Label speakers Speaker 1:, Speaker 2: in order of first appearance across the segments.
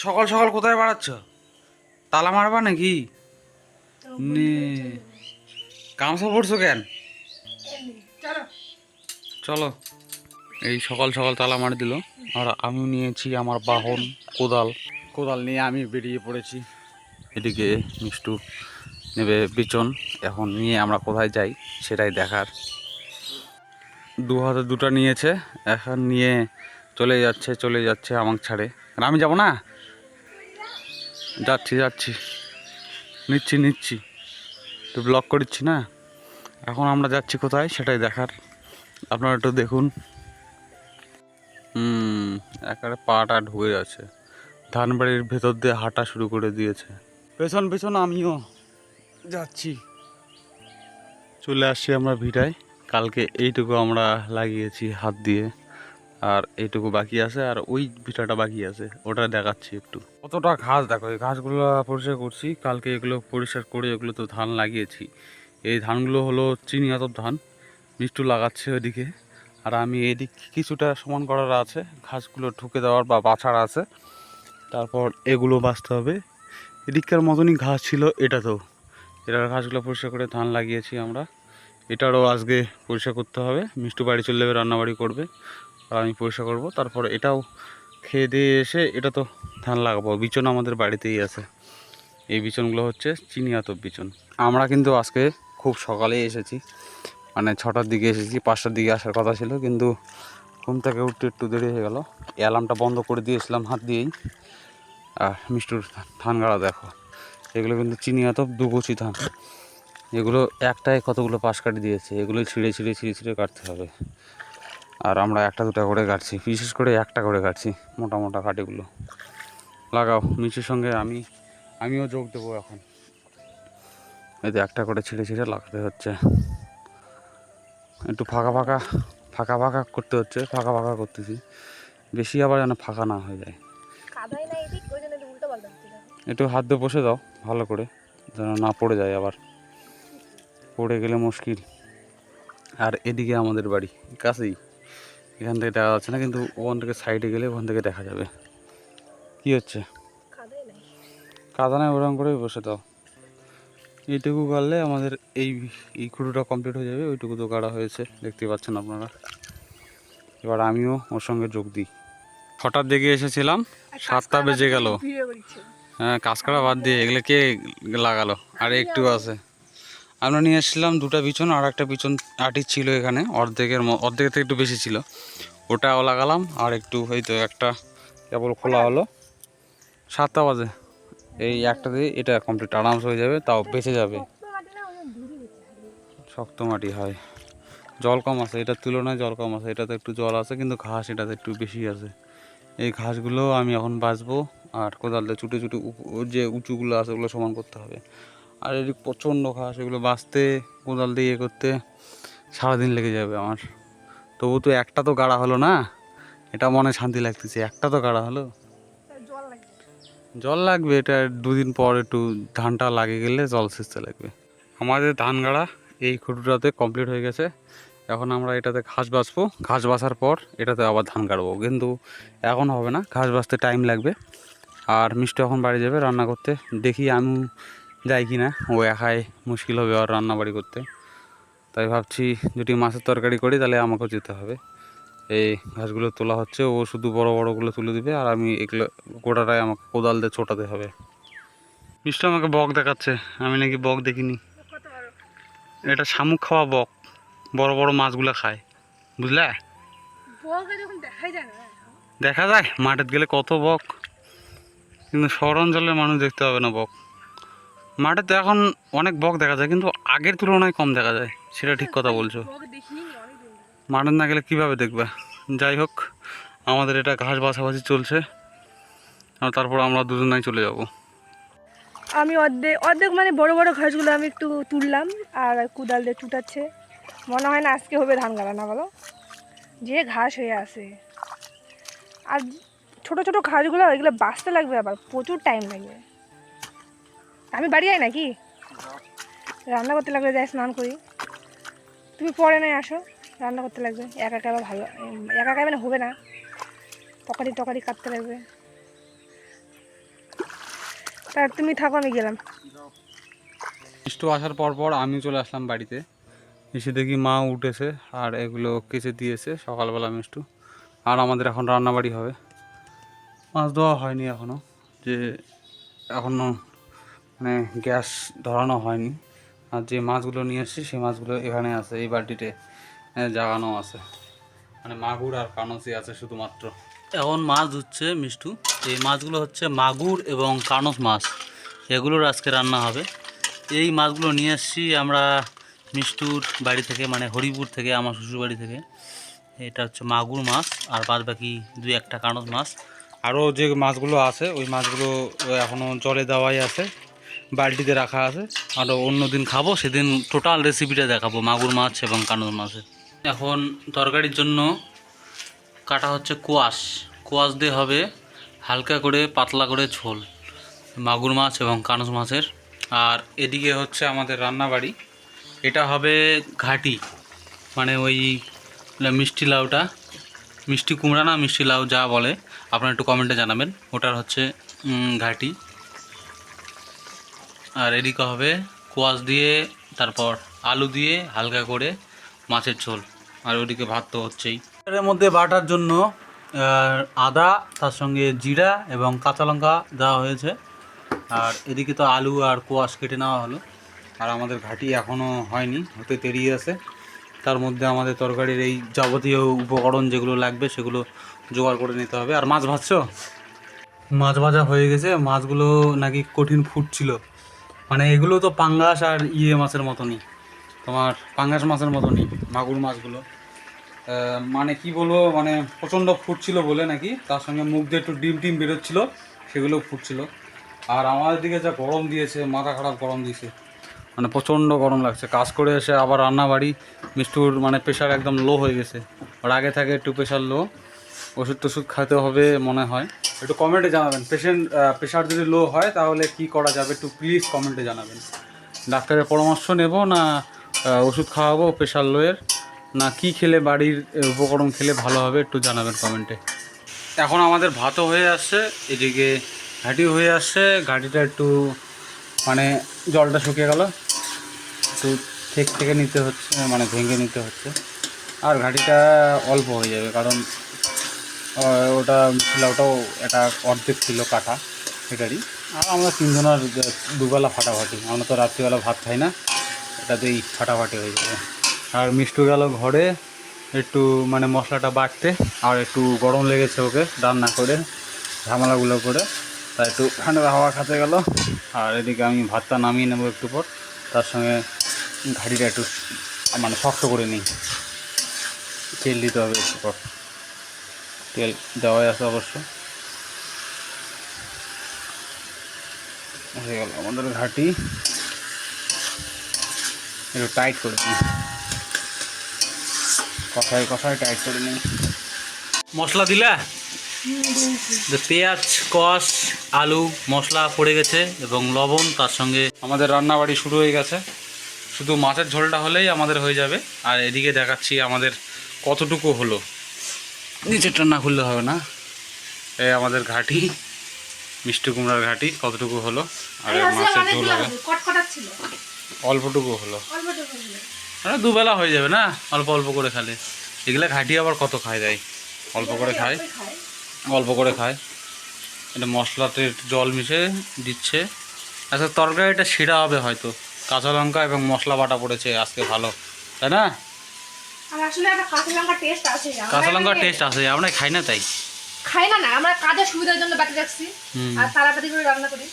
Speaker 1: সকাল সকাল কোথায় বাড়াচ্ছ? তালা মারবা নাকি? নে গামছা পড়ছো কেন? চলো। এই সকাল সকাল তালা মারি দিল। আর আমি নিয়েছি আমার বাহন কোদাল। কোদাল নিয়ে আমি বেরিয়ে পড়েছি। এদিকে মিষ্টু নেবে বিচন। এখন নিয়ে আমরা কোথায় যাই সেটাই দেখার। দু হাতে দুটা নিয়েছে, এখন নিয়ে চলে যাচ্ছে আমাকে ছাড়ে। আর আমি যাব না, যাচ্ছি নিচ্ছি তো ব্লক করছি না। এখন আমরা যাচ্ছি কোথায় সেটাই দেখার, আপনারা একটু দেখুন। একেবারে পাটা ঢুকে যাচ্ছে, ধানবাড়ির ভেতর দিয়ে হাঁটা শুরু করে দিয়েছে। পেছন আমিও যাচ্ছি। চলে আসছি আমরা ভিটায়। কালকে এইটুকু আমরা লাগিয়েছি হাত দিয়ে, আর এইটুকু বাকি আছে, আর ওই ভিটাটা বাকি আছে, ওটা দেখাচ্ছি একটু। কতটা ঘাস দেখো, এই ঘাসগুলো পরিষ্কার করছি কালকে। এগুলো পরিষ্কার করে এগুলো তো ধান লাগিয়েছি। এই ধানগুলো হলো চিনি আতপ ধান। মিষ্টু লাগাচ্ছে ওইদিকে, আর আমি এদিক কিছুটা সমান করার আছে, ঘাসগুলো ঠুকে দেওয়ার বা বাছার আছে। তারপর এগুলো বাছতে হবে। এদিককার মতনই ঘাস ছিল এটাতেও, এটার ঘাসগুলো পরিষ্কার করে ধান লাগিয়েছি আমরা। এটারও আজকে পরিষ্কার করতে হবে। মিষ্টু বাড়ি চলে যাবে, রান্নাবাড়ি করবে, আর আমি পরিষ্কার করবো। তারপর এটাও খেয়ে দিয়ে এসে এটা তো ধান লাগাবো। বিচন আমাদের বাড়িতেই আছে। এই বিচনগুলো হচ্ছে চিনি আতপ বিচন। আমরা কিন্তু আজকে খুব সকালেই এসেছি, মানে 6টার দিকে এসেছি। 5টার দিকে আসার কথা ছিল, কিন্তু ঘুম থেকে উঠতে একটু দেরি হয়ে গেল। অ্যালার্মটা বন্ধ করে দিয়েছিলাম হাত দিয়েই। আর মিষ্টুর ধান গাড়া দেখো, এগুলো কিন্তু চিনি আতপ দুগুছি ধান। এগুলো একটাই কতগুলো পাশ কাটি দিয়েছে, এগুলো ছিঁড়ে কাটতে হবে। আর আমরা একটা দুটা করে কাটছি, বিশেষ করে একটা করে কাটছি মোটা কাঠিগুলো। লাগাও মিষ্টির সঙ্গে আমিও যোগ দেবো এখন। এতে একটা করে ছিঁড়ে লাগাতে হচ্ছে। একটু ফাঁকা করতে হচ্ছে, ফাঁকা করতেছি বেশি, আবার যেন ফাঁকা না হয়ে যায়। একটু হাত দিয়ে বসে দাও ভালো করে, যেন না পড়ে যায়, আবার পড়ে গেলে মুশকিল। আর এদিকে আমাদের বাড়ি কাছেই, এখান থেকে দেখা যাচ্ছে না, কিন্তু ওখান থেকে সাইডে গেলে ওখান থেকে দেখা যাবে। কি হচ্ছে? কাদা নাই, ওরকম করেই বসে দাও। এইটুকু গাড়লে আমাদের এই খুঁড়োটা কমপ্লিট হয়ে যাবে। ওইটুকু তো গাড়া হয়েছে, দেখতে পাচ্ছেন আপনারা। এবার আমিও ওর সঙ্গে যোগ দিই। 6টার দিকে এসেছিলাম, 7টা বেজে গেল। হ্যাঁ, কাজ করা বাদ দিয়ে এগুলো কে লাগালো? আর একটু আছে। আমরা নিয়ে এসেছিলাম দুটা বিচন, আর একটা বিচন আটি ছিল এখানে, অর্ধেকের থেকে একটু বেশি ছিল, ওটাও লাগালাম। আর একটু এই তো একটা কেবল খোলা হলো। 7টা বাজে, এই একটা দিয়ে এটা কমপ্লিট আরামসে হয়ে যাবে, তাও বেঁচে যাবে। শক্ত মাটি হয়, জল কম আছে, এটার তুলনায় জল কম আছে। এটাতে একটু জল আছে, কিন্তু ঘাস এটাতে একটু বেশি আছে। এই ঘাসগুলো আমি এখন বাছবো, আর কোদাল দিয়ে ছুটে যে উঁচুগুলো আছে ওগুলো সমান করতে হবে। আর এদিক প্রচণ্ড ঘাস, এগুলো বাছতে কোদাল দিয়ে করতে সারাদিন লেগে যাবে আমার। তবু তো একটা তো গাড়া হলো না, এটা মনে শান্তি লাগতেছে, একটা তো গাড়া হলো। জল লাগবে, এটা 2 দিন পর একটু ধানটা লাগে গেলে জল সেচতে লাগবে। আমাদের ধান গাড়া এই খুঁটুটাতে কমপ্লিট হয়ে গেছে। এখন আমরা এটাতে ঘাস বাছবো, ঘাস বাছার পর এটাতে আবার ধান কাটবো, কিন্তু এখন হবে না, ঘাস বাছতে টাইম লাগবে। আর মিষ্টি এখন বাড়ি যাবে রান্না করতে। দেখি আমি যাই কি না, ও একাই মুশকিল হবে আর রান্না বাড়ি করতে। তাই ভাবছি যদি মাছের তরকারি করি তাহলে আমাকেও যেতে হবে। এই ঘাসগুলো তোলা হচ্ছে, ও শুধু বড়গুলো তুলে দিবে, আর আমি এগুলো গোটাটাই আমাকে কোদাল দিয়ে ছোটাতে হবে। মিষ্টি আমাকে বক দেখাচ্ছে, আমি নাকি বক দেখিনি। এটা শামুক খাওয়া বক, বড় মাছগুলো খায়, বুঝলে? দেখা যায় মাঠে গেলে কত বক, কিন্তু শহর অঞ্চলের মানুষ দেখতে পাবে না বক। মাঠে তো এখন অনেক বক দেখা যায়, কিন্তু আগের তুলনায় কম দেখা যায়, সেটা ঠিক কথা বলছো। মাঠে না গেলে কীভাবে দেখবে? যাই হোক, আমাদের এটা ঘাস বাছাবাছি চলছে, আর তারপর আমরা দুজনাই চলে যাব।
Speaker 2: আমি অর্ধেক মানে বড় ঘাসগুলো আমি একটু তুললাম, আর কোদাল দিয়ে টুটাচ্ছে। মনে হয় না আজকে হবে ধান গাড়া, না বলো? যে ঘাস হয়ে আছে, আর ছোট ঘাসগুলো এগুলো বাঁচতে লাগবে, আবার প্রচুর টাইম লাগবে। আমি বাড়ি যাই নাকি রান্না করতে লাগবে, যাই স্নান করি। তুমি পরে নয় আসো, রান্না করতে লাগবে। একা আবার একা মানে হবে না, তরকারি কাটতে লাগবে। তা তুমি থাকো, আমি গেলাম।
Speaker 1: মিষ্টু আসার পর পর আমি চলে আসলাম বাড়িতে। এসে দেখি মা উঠেছে আর এগুলো কেচে দিয়েছে সকালবেলা মিষ্টু। আর আমাদের এখন রান্নাবাড়ি হবে। মাছ ধোয়া হয়নি এখনও, যে এখনও মানে গ্যাস ধরানো হয়নি। আর যে মাছগুলো নিয়ে এসেছি সেই মাছগুলো এখানে আছে, এই বালতিতে জাগানো আছে। মানে মাগুর আর কানসি আছে শুধুমাত্র। এখন মাছ ধুচ্ছে মিষ্টু। এই মাছগুলো হচ্ছে মাগুর এবং কানস মাছ, এগুলোর আজকে রান্না হবে। এই মাছগুলো নিয়ে এসেছি আমরা মিষ্টুর বাড়ি থেকে, মানে হরিপুর থেকে, আমার শ্বশুর বাড়ি থেকে। এটা হচ্ছে মাগুর মাছ আর বাদ বাকি 2-1টা কানস মাছ। আরও যে মাছগুলো আছে ওই মাছগুলো এখনও জলে দেওয়াই আছে, বালতিতে রাখা আছে। আরও অন্য দিন খাবো, সেদিন টোটাল রেসিপিটা দেখাবো মাগুর মাছ এবং কানস মাছের। এখন তরকারির জন্য কাটা হচ্ছে কোয়াশ। কোয়াশ দিয়ে হবে হালকা করে পাতলা করে ঝোল মাগুর মাছ এবং কানস মাছের। আর এদিকে হচ্ছে আমাদের রান্নাবাড়ি। এটা হবে ঘাটি, মানে ওই মিষ্টি লাউটা, মিষ্টি কুমড়া না মিষ্টি লাউ যা বলে, আপনারা একটু কমেন্টে জানাবেন। ওটার হচ্ছে ঘাটি। আর এদিকে হবে কোয়াশ দিয়ে, তারপর আলু দিয়ে হালকা করে মাছের ঝোল। আর ওদিকে ভাত তো হচ্ছেই। এর মধ্যে বাটার জন্য আদা, তার সঙ্গে জিরা এবং কাঁচা লঙ্কা দেওয়া হয়েছে। আর এদিকে তো আলু আর কোয়াশ কেটে নেওয়া হলো। আর আমাদের ঘাটি এখনও হয়নি, হতে দেরি আছে। তার মধ্যে আমাদের তরকারির এই যাবতীয় উপকরণ যেগুলো লাগবে সেগুলো জোগাড় করে নিতে হবে। আর মাছ ভাজছো? মাছ ভাজা হয়ে গেছে। মাছগুলো নাকি কঠিন ফুটছিল, মানে এগুলো তো পাঙ্গাস আর মাছের মতনই, তোমার পাঙ্গাস মাছের মতনই মাগুর মাছগুলো। মানে কি বলবো, মানে প্রচণ্ড ফুটছিল বলে নাকি, তার সঙ্গে মুখ দিয়ে একটু ডিম টিম বেরোচ্ছিলো, সেগুলো ফুটছিল। আর আমাদের দিকে যা গরম দিয়েছে, মাথা খারাপ গরম দিয়েছে, মানে প্রচণ্ড গরম লাগছে। কাজ করে এসে আবার রান্নাবাড়ি, মিষ্টুর মানে প্রেশার একদম লো হয়ে গেছে। ওর আগে থাকে একটু প্রেশার লো, ওষুধ টষুধ খেতে হবে মনে হয়। একটু কমেন্টে জানাবেন, প্রেশার যদি লো হয় তাহলে কি করা যাবে, একটু প্লিজ কমেন্টে জানাবেন। ডাক্তারের পরামর্শ নেব না ওষুধ খাওয়াবো প্রেশার লোয়ের, না কি খেলে বাড়ির উপকরণ খেলে ভালো হবে, একটু জানাবেন কমেন্টে। এখন আমাদের ভাতও হয়ে আসছে, এদিকে ঘাটি হয়ে আসছে। ঘাটিটা একটু মানে জলটা শুকিয়ে গেল, একটু থেকে নিতে হচ্ছে, মানে ভেঙে নিতে হচ্ছে। আর ঘাটিটা অল্প হয়ে যাবে, কারণ ওটা ওটাও একটা অর্ধেক ছিল কাটা সেটারই। আর আমরা তিনজনের দুবেলা ফাটাফাটি, আমরা তো রাত্রিবেলা ভাত খাই না, এটাতেই ফাটাফাটি হয়ে যাবে। আর মিষ্টু গেল ঘরে একটু মানে মশলাটা বাটতে, আর একটু গরম লেগেছে ওকে রান্না করে ঝামেলাগুলো করে, তাই একটু ঠান্ডা হাওয়া খেতে গেল। আর এদিকে আমি ভাতটা নামিয়ে নেবো একটু পর, তার সঙ্গে ঘাটিটা একটু মানে শক্ত করে নিই, তেল দিতে হবে একটু পর, তেল দেওয়াই আছে অবশ্য। হয়ে গেল আমাদের ঘাটি, একটু টাইট করে নিই, কষায় কষায় টাইট করে নিই। মশলা দিলা, পেঁয়াজ কষ, আলু মশলা পড়ে গেছে এবং লবণ, তার সঙ্গে আমাদের রান্নাবাড়ি শুরু হয়ে গেছে। শুধু মাছের ঝোলটা হলেই আমাদের হয়ে যাবে। আর এদিকে দেখাচ্ছি আমাদের কতটুকু হলো, নিচেরটা না খুললে হবে না। এই আমাদের ঘাটি, মিষ্টি কুমড়ার ঘাটি কতটুকু হলো, আর মাছের ঝোল হবে অল্পটুকু হলো। মানে দুবেলা হয়ে যাবে না, অল্প অল্প করে খালে। এগুলা ঘাটি আবার কত খায় দেয়, অল্প করে খায়, অল্প করে খায়। এটা মশলাতে জল মিশে দিচ্ছে। আচ্ছা তরকারিটা সেরা হবে হয়তো, কাঁচা লঙ্কা এবং মশলা বাটা পড়েছে আজকে ভালো, তাই না? কাঁচা লঙ্কার টেস্ট আছে, আমরা খাই না তাই
Speaker 2: খাই না, আমরা কাজের সুবিধার জন্য বেটে রাখছি আর তাড়াতাড়ি করে রান্না করি।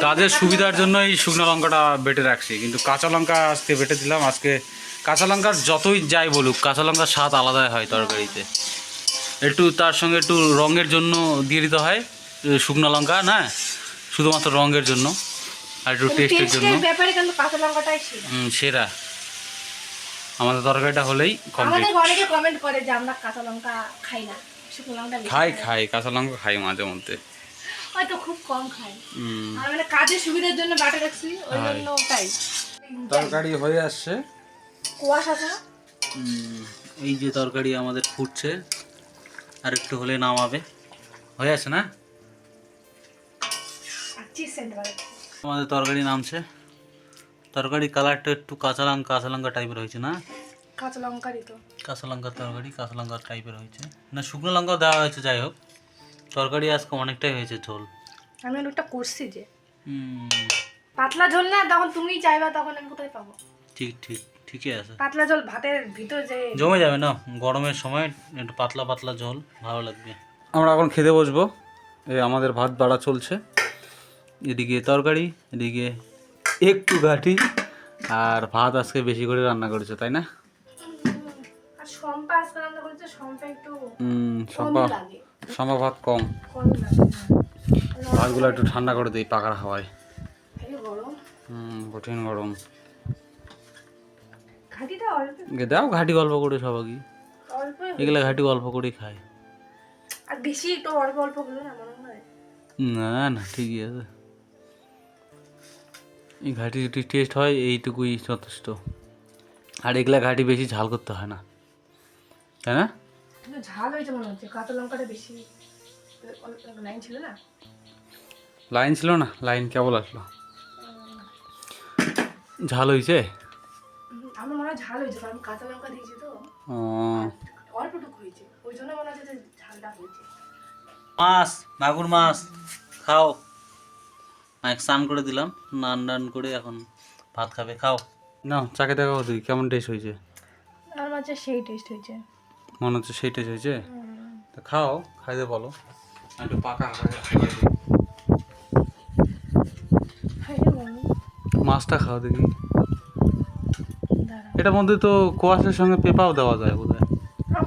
Speaker 1: কাজের সুবিধার জন্যই শুকনো লঙ্কাটা বেটে রাখছি, কিন্তু কাঁচা লঙ্কা আজকে বেটে দিলাম। আজকে কাঁচা লঙ্কার যতই যাই বলুক, কাঁচা লঙ্কার স্বাদ আলাদাই হয় তরকারিতে। একটু তার সঙ্গে একটু রঙের জন্য দিয়ে দিতে হয় শুকনো লঙ্কা, না শুধুমাত্র রঙের জন্য, আর একটু টেস্টের জন্য সেরা। আমাদের তরকারিটা হলেই কমপ্লিট।
Speaker 2: অনেকে কমেন্ট করে যে আমরা কাঁচা লঙ্কা খাই না, শুকনো লঙ্কা
Speaker 1: খাই কাঁচা লঙ্কা খাই মাঝে মধ্যে,
Speaker 2: হয়তো খুব কম খাই। আর মানে কাজের সুবিধার জন্য বাটা রাখছি, ওই জন্য তাই।
Speaker 1: তরকারি হয়ে আসছে,
Speaker 2: কুয়াশা আছে না,
Speaker 1: এই যে তরকারি আমাদের ফুটছে, আর একটু হলে নামাবে, হয়ে আছে না?
Speaker 2: চিজ সেন্ট বানাচ্ছি।
Speaker 1: আমাদের তরকারি নামছে। তরকারি কালারটা একটু কাঁচা লঙ্কা টাইপের হয়েছে না?
Speaker 2: কাঁচা লঙ্কারই তো।
Speaker 1: কাঁচা লঙ্কার তরকারি কাঁচা লঙ্কা টাইপের হয়েছে না, শুকনো লঙ্কাও দেওয়া হয়েছে। যাই হোক, তরকারি আজকে অনেকটাই হয়েছে ঝোল।
Speaker 2: আমি অনেকটা করছি যে
Speaker 1: হুম,
Speaker 2: পাতলা ঝোল না, তখন তুমি চাইবা, তখন আমি কোথায় পাবো?
Speaker 1: ঠিকই আছে।
Speaker 2: পাতলা ঝোল ভাতের ভিতর যে
Speaker 1: জমে যাবে না, গরমের সময় একটু পাতলা পাতলা ঝোল ভালো লাগবে। আমরা এখন খেতে বসবো। এই আমাদের ভাত বাড়া চলছে, এদিকে তরকারি, এদিকে একটু ঘাটি, আর ভাত আজকে বেশি করে রান্না করেছে, তাই না?
Speaker 2: আর সম্পা আজকে রান্না করেছে, সম্পা একটু
Speaker 1: সম্ভব
Speaker 2: কমই লাগে,
Speaker 1: সম্ভব ভাত কম।
Speaker 2: কমই লাগে।
Speaker 1: ভাতগুলো একটু ঠান্ডা করে দিই পাকার হাওয়ায়।
Speaker 2: এই গরম,
Speaker 1: কঠিন গরম।
Speaker 2: ঘাটিটা অল্প
Speaker 1: দাও ঘাটি অল্প করে সবাই,
Speaker 2: অল্প,
Speaker 1: এগুলো ঘাটি অল্প করেই খায়।
Speaker 2: আর বেশি একটু অল্প অল্প হলো না মনে হয়।
Speaker 1: না ঠিকই আছে, এই ঘাটি যদি টেস্ট হয় এইটুকুই যথেষ্ট। আর এগুলা ঘাটি বেশি ঝাল করতে হয় না, তাই না?
Speaker 2: কিন্তু ঝাল হয়েছে মনে হচ্ছে, কাঁচা লঙ্কাটা বেশি লাইন ছিল না।
Speaker 1: লাইন ছিল না, লাইন কেবল আসলো। ঝাল হয়েছে,
Speaker 2: আমার মনে হয় ঝাল হয়েছে, কারণ কাঁচা লঙ্কা দিয়েছি তো, অল্পটুকু হয়েছে, ওই জন্য মনে হচ্ছে যে ঝালটা হয়েছে।
Speaker 1: মাছ, মাগুর মাছ খাও। এক স্নান করে দিলাম, নান করে এখন ভাত খাবে, খাও। না চাকে দেখাও তুই কেমন টেস্ট হয়েছে।
Speaker 2: আর মাছে সেই টেস্ট হয়েছে,
Speaker 1: মনে হচ্ছে সেই টেস্ট হয়েছে। তা খাও, খাইতে বলো, একটু পাকা মাছটা খাও দেখি। এটার মধ্যে তো কোয়াশের সঙ্গে পেঁপাও দেওয়া যায় বোধ হয়,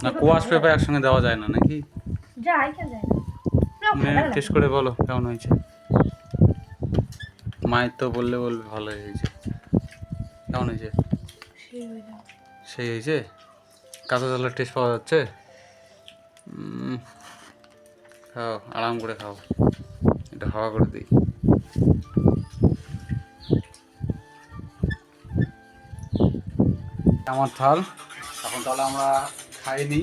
Speaker 1: না কোয়াশ পেঁপা একসঙ্গে দেওয়া যায় না নাকি?
Speaker 2: যায় কেন যায় না,
Speaker 1: টেস্ট করে বলো কেমন হয়েছে। মায়ের তো বললে বলবে ভালো হয়েছে। কেমন হয়েছে? সেই হয়েছে, কাঁচা জলের টেস্ট পাওয়া যাচ্ছে। খাও, আরাম করে খাও, এটা হাওয়া করে দিই। আমার থাল এখন, তাহলে আমরা খাইনি।